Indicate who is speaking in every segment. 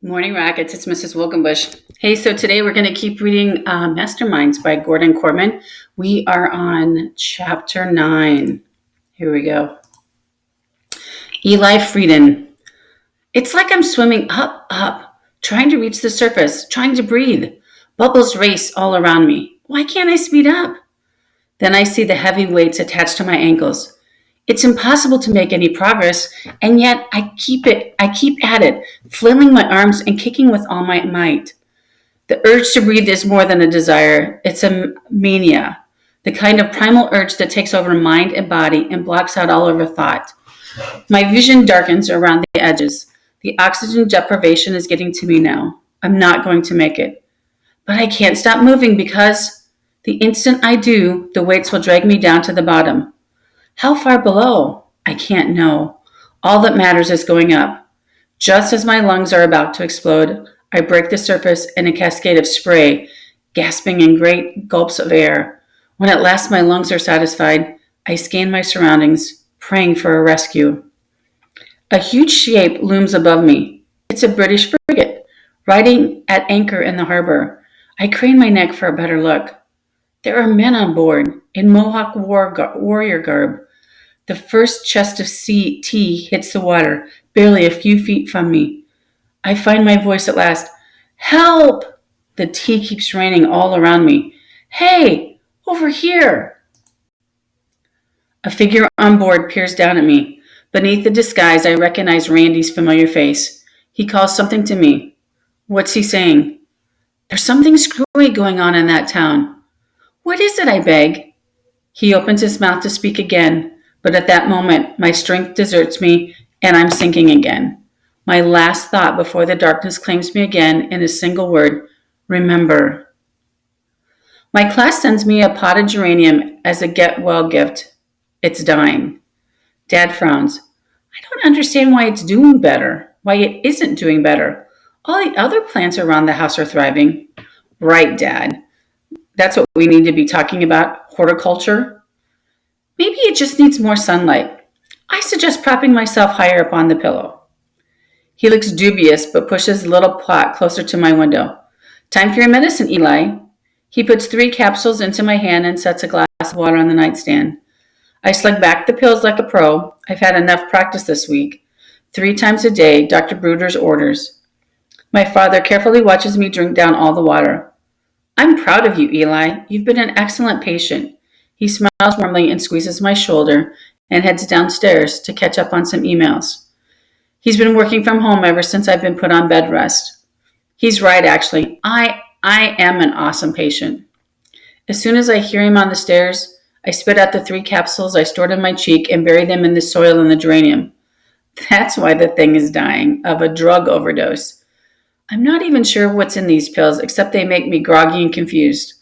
Speaker 1: Morning Rockets, it's Mrs. Wilkenbush. Hey, so today we're going to keep reading Masterminds by Gordon Korman. We are on chapter 9. Here we go. Eli Frieden. It's like I'm swimming up, trying to reach the surface, trying to breathe. Bubbles race all around me. Why can't I speed up? Then I see the heavy weights attached to my ankles. It's impossible to make any progress, and yet I keep at it, flailing my arms and kicking with all my might. The urge to breathe is more than a desire, it's a mania, the kind of primal urge that takes over mind and body and blocks out all other thought. My vision darkens around the edges. The oxygen deprivation is getting to me now. I'm not going to make it. But I can't stop moving because the instant I do, the weights will drag me down to the bottom. How far below? I can't know. All that matters is going up. Just as my lungs are about to explode, I break the surface in a cascade of spray, gasping in great gulps of air. When at last my lungs are satisfied, I scan my surroundings, praying for a rescue. A huge shape looms above me. It's a British frigate, riding at anchor in the harbor. I crane my neck for a better look. There are men on board, in Mohawk warrior garb. The first chest of tea hits the water, barely a few feet from me. I find my voice at last. Help! The tea keeps raining all around me. Hey, over here! A figure on board peers down at me. Beneath the disguise, I recognize Randy's familiar face. He calls something to me. What's he saying? There's something screwy going on in that town. What is it, I beg? He opens his mouth to speak again. But at that moment, my strength deserts me, and I'm sinking again. My last thought before the darkness claims me again in a single word, remember. My class sends me a potted geranium as a get-well gift. It's dying. Dad frowns. I don't understand why it isn't doing better. All the other plants around the house are thriving. Right, Dad. That's what we need to be talking about, horticulture. Maybe it just needs more sunlight. I suggest propping myself higher up on the pillow. He looks dubious, but pushes the little pot closer to my window. Time for your medicine, Eli. He puts 3 capsules into my hand and sets a glass of water on the nightstand. I slug back the pills like a pro. I've had enough practice this week. 3 times a day, Dr. Bruder's orders. My father carefully watches me drink down all the water. I'm proud of you, Eli. You've been an excellent patient. He smiles warmly and squeezes my shoulder and heads downstairs to catch up on some emails. He's been working from home ever since I've been put on bed rest. He's right, actually. I am an awesome patient. As soon as I hear him on the stairs, I spit out the 3 capsules I stored in my cheek and bury them in the soil in the geranium. That's why the thing is dying, of a drug overdose. I'm not even sure what's in these pills, except they make me groggy and confused.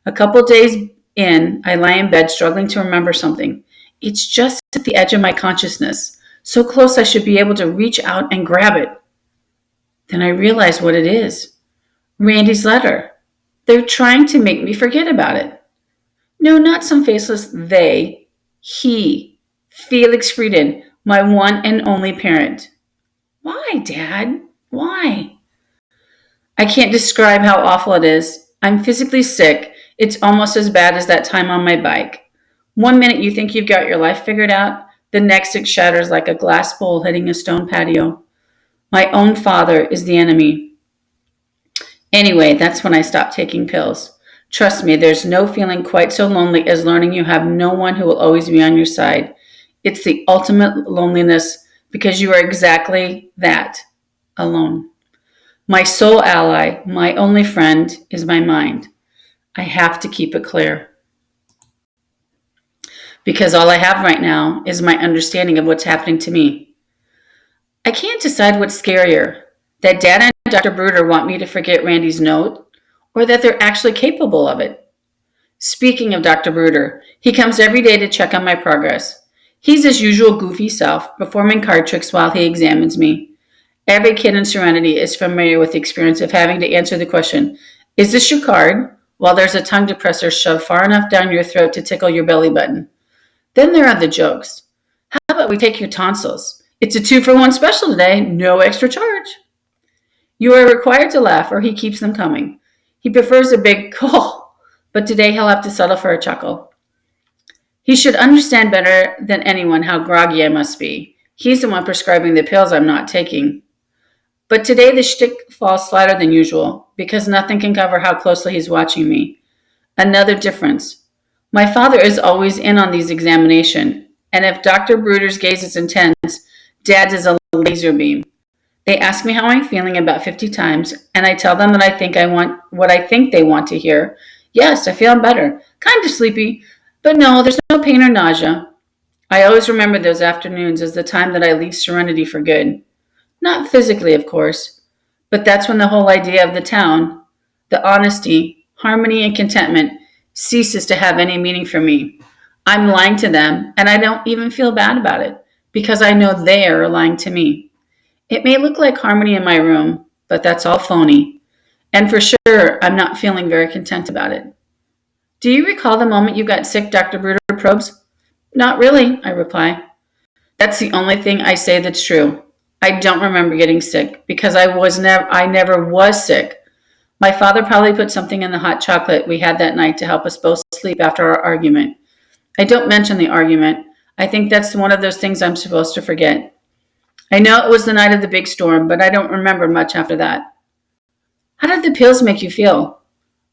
Speaker 1: A couple days in, I lie in bed struggling to remember something. It's just at the edge of my consciousness, so close I should be able to reach out and grab it. Then I realize what it is. Randy's letter. They're trying to make me forget about it. No, not some faceless they. He. Felix Frieden, my one and only parent. Why, Dad? Why? I can't describe how awful it is. I'm physically sick. It's almost as bad as that time on my bike. One minute you think you've got your life figured out, the next it shatters like a glass bowl hitting a stone patio. My own father is the enemy. Anyway, that's when I stopped taking pills. Trust me, there's no feeling quite so lonely as learning you have no one who will always be on your side. It's the ultimate loneliness because you are exactly that, alone. My sole ally, my only friend, is my mind. I have to keep it clear. Because all I have right now is my understanding of what's happening to me. I can't decide what's scarier, that Dad and Dr. Bruder want me to forget Randy's note, or that they're actually capable of it. Speaking of Dr. Bruder, he comes every day to check on my progress. He's his usual goofy self, performing card tricks while he examines me. Every kid in Serenity is familiar with the experience of having to answer the question, is this your card? While there's a tongue depressor shoved far enough down your throat to tickle your belly button. Then there are the jokes. How about we take your tonsils? It's a 2-for-1 special today, no extra charge. You are required to laugh or he keeps them coming. He prefers a big call, but today he'll have to settle for a chuckle. He should understand better than anyone how groggy I must be. He's the one prescribing the pills I'm not taking. But today the shtick falls flatter than usual because nothing can cover how closely he's watching me. Another difference. My father is always in on these examinations, and if Dr. Bruder's gaze is intense, Dad's is a laser beam. They ask me how I'm feeling about 50 times, and I tell them that I want what I think they want to hear. Yes, I feel better. Kind of sleepy, but no, there's no pain or nausea. I always remember those afternoons as the time that I leave Serenity for good. Not physically, of course, but that's when the whole idea of the town, the honesty, harmony, and contentment ceases to have any meaning for me. I'm lying to them, and I don't even feel bad about it because I know they are lying to me. It may look like harmony in my room, but that's all phony. And for sure, I'm not feeling very content about it. Do you recall the moment you got sick, Dr. Bruder probes? Not really, I reply. That's the only thing I say that's true. I don't remember getting sick because I never was sick. My father probably put something in the hot chocolate we had that night to help us both sleep after our argument. I don't mention the argument. I think that's one of those things I'm supposed to forget. I know it was the night of the big storm, but I don't remember much after that. How did the pills make you feel?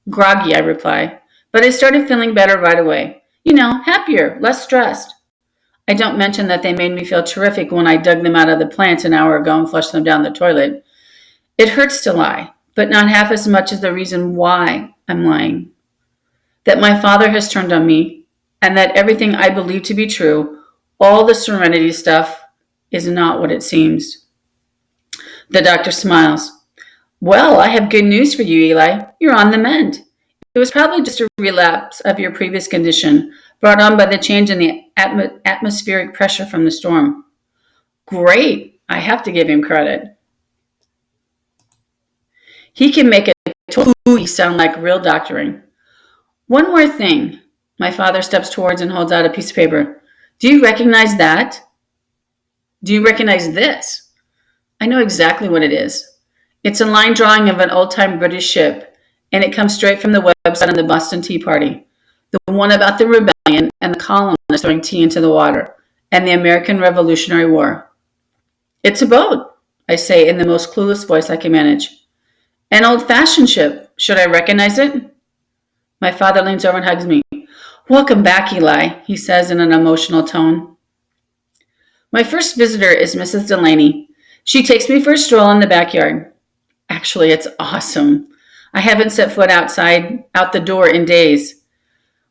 Speaker 1: Groggy, I reply, but I started feeling better right away. Happier, less stressed. I don't mention that they made me feel terrific when I dug them out of the plant an hour ago and flushed them down the toilet. It hurts to lie, but not half as much as the reason why I'm lying. That my father has turned on me, and that everything I believe to be true, all the Serenity stuff, is not what it seems. The doctor smiles. Well, I have good news for you, Eli. You're on the mend. It was probably just a relapse of your previous condition, brought on by the change in the atmospheric pressure from the storm. Great. I have to give him credit. He can make a total sound like real doctoring. One more thing. My father steps towards and holds out a piece of paper. Do you recognize that? Do you recognize this? I know exactly what it is. It's a line drawing of an old-time British ship, and it comes straight from the website of the Boston Tea Party. The one about the rebellion and the colonists throwing tea into the water, and the American Revolutionary War. It's a boat, I say in the most clueless voice I can manage. An old-fashioned ship. Should I recognize it? My father leans over and hugs me. Welcome back, Eli, he says in an emotional tone. My first visitor is Mrs. Delaney. She takes me for a stroll in the backyard. Actually, it's awesome. I haven't set foot out the door in days.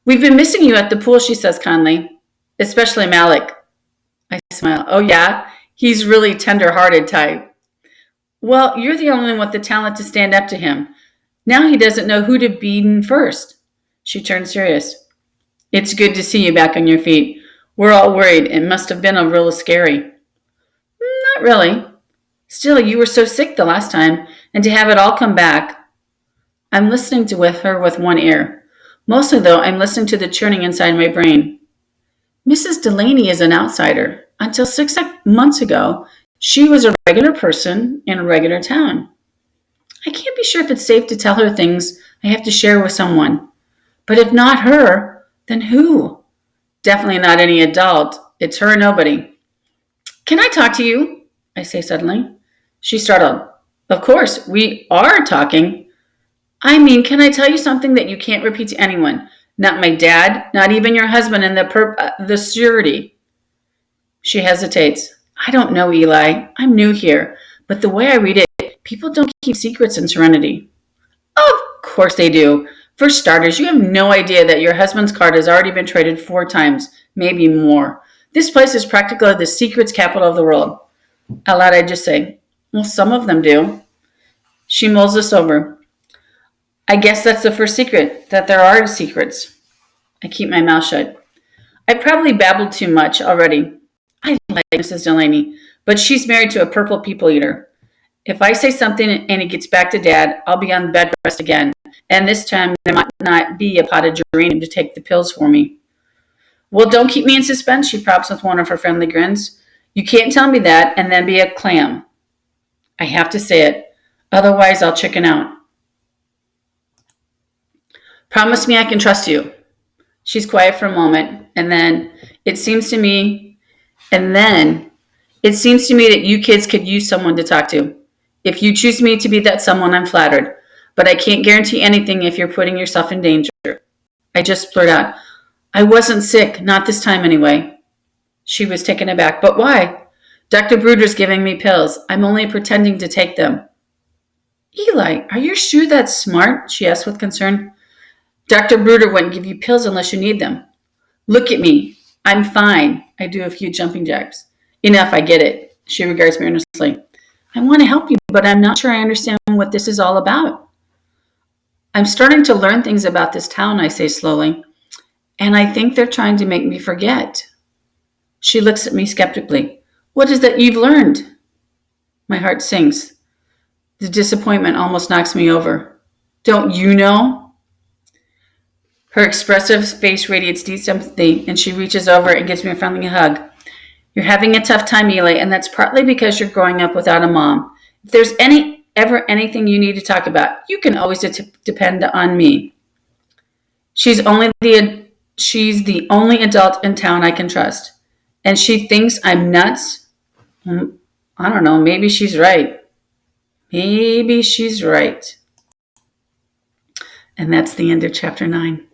Speaker 1: We've been missing you at the pool, she says kindly. Especially Malik. I smile. Oh, yeah? He's really tender-hearted type. Well, you're the only one with the talent to stand up to him. Now he doesn't know who to beat first. She turns serious. It's good to see you back on your feet. We're all worried. It must have been a real scary. Not really. Still, you were so sick the last time, and to have it all come back. I'm listening to her with one ear. Mostly, though, I'm listening to the churning inside my brain. Mrs. Delaney is an outsider. Until 6 months ago, she was a regular person in a regular town. I can't be sure if it's safe to tell her things I have to share with someone. But if not her, then who? Definitely not any adult. It's her or nobody. Can I talk to you? I say suddenly. She's startled. Of course, we are talking. I mean, can I tell you something that you can't repeat to anyone? Not my dad, not even your husband and the surety. She hesitates. I don't know, Eli. I'm new here. But the way I read it, people don't keep secrets in Serenity. Of course they do. For starters, you have no idea that your husband's card has already been traded 4 times, maybe more. This place is practically the secrets capital of the world. Out loud, I just say, well, some of them do. She mulls this over. I guess that's the first secret, that there are secrets. I keep my mouth shut. I probably babbled too much already. I like Mrs. Delaney, but she's married to a purple people eater. If I say something and it gets back to Dad, I'll be on bed rest again. And this time, there might not be a pot of geranium to take the pills for me. Well, don't keep me in suspense, she props with one of her friendly grins. You can't tell me that and then be a clam. I have to say it. Otherwise, I'll chicken out. Promise me I can trust you. She's quiet for a moment, and then it seems to me, that you kids could use someone to talk to. If you choose me to be that someone, I'm flattered. But I can't guarantee anything if you're putting yourself in danger. I just blurt out, I wasn't sick, not this time anyway. She was taken aback. But why? Dr. Bruder's giving me pills. I'm only pretending to take them. Eli, are you sure that's smart? She asked with concern. Dr. Bruder wouldn't give you pills unless you need them. Look at me. I'm fine. I do a few jumping jacks. Enough, I get it. She regards me earnestly. I want to help you, but I'm not sure I understand what this is all about. I'm starting to learn things about this town, I say slowly, and I think they're trying to make me forget. She looks at me skeptically. What is that you've learned? My heart sinks. The disappointment almost knocks me over. Don't you know? Her expressive face radiates deep sympathy, and she reaches over and gives me a friendly hug. You're having a tough time, Eli, and that's partly because you're growing up without a mom. If there's ever anything you need to talk about, you can always depend on me. She's the only adult in town I can trust, and she thinks I'm nuts. I don't know. Maybe she's right. Maybe she's right. And that's the end of chapter 9.